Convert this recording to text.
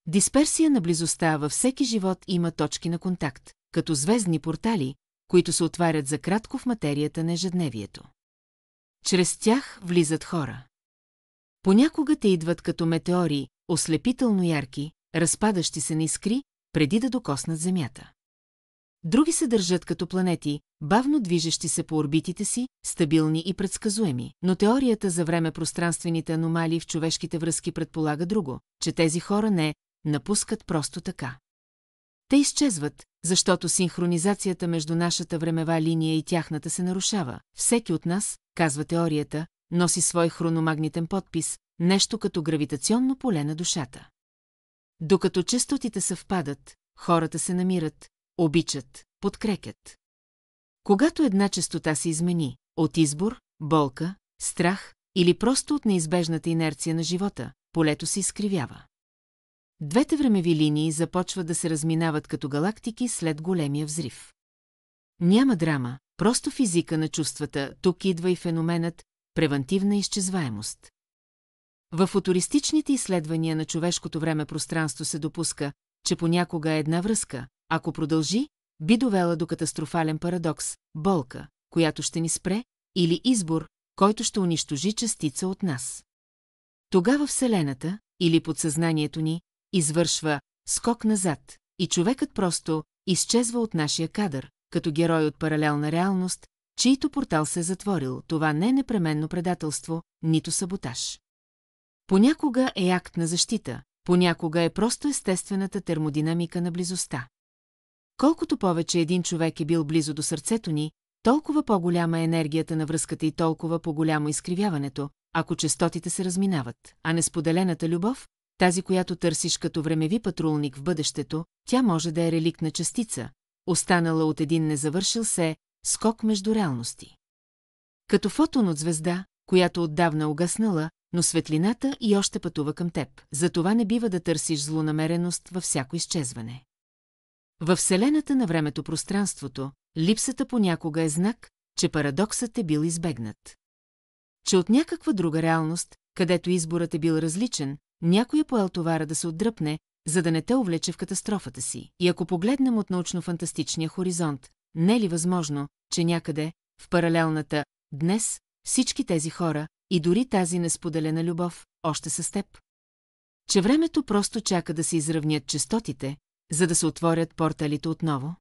Дисперсия на близостта във всеки живот има точки на контакт, като звездни портали, които се отварят за кратко в материята на ежедневието. Чрез тях влизат хора. Понякога те идват като метеори, ослепително ярки, разпадащи се на искри, преди да докоснат Земята. Други се държат като планети, бавно движещи се по орбитите си, стабилни и предсказуеми, но теорията за време-пространствените аномалии в човешките връзки предполага друго, че тези хора не напускат просто така. Те изчезват, защото синхронизацията между нашата времева линия и тяхната се нарушава. Всеки от нас, казва теорията, носи свой хрономагнитен подпис, нещо като гравитационно поле на душата. Докато честотите съвпадат, хората се намират, обичат, подкрепят. Когато една честота се измени, от избор, болка, страх или просто от неизбежната инерция на живота, полето се изкривява. Двете времеви линии започват да се разминават като галактики след големия взрив. Няма драма, просто физика на чувствата, тук идва и феноменът превантивна изчезваемост. В футуристичните изследвания на човешкото време-пространство се допуска, че понякога една връзка, ако продължи, би довела до катастрофален парадокс, болка, която ще ни спре, или избор, който ще унищожи частица от нас. Тогава Вселената, или подсъзнанието ни, извършва скок назад, и човекът просто изчезва от нашия кадър, като герой от паралелна реалност, чийто портал се е затворил. Това не е непременно предателство, нито саботаж. Понякога е акт на защита, понякога е просто естествената термодинамика на близостта. Колкото повече един човек е бил близо до сърцето ни, толкова по-голяма е енергията на връзката и толкова по-голямо изкривяването, ако честотите се разминават, а несподелената любов, тази, която търсиш като времеви патрулник в бъдещето, тя може да е реликтна частица, останала от един незавършил се скок между реалности. Като фотон от звезда, която отдавна угаснала, но светлината и още пътува към теб, затова не бива да търсиш злонамереност във всяко изчезване. Във вселената на времето-пространството, липсата понякога е знак, че парадоксът е бил избегнат. Че от някаква друга реалност, където изборът е бил различен, някой е поел товара да се отдръпне, за да не те увлече в катастрофата си. И ако погледнем от научно-фантастичния хоризонт, не е ли възможно, че някъде, в паралелната днес, всички тези хора, и дори тази несподелена любов, още са с теб? Че времето просто чака да се изравнят честотите, за да се отворят порталите отново?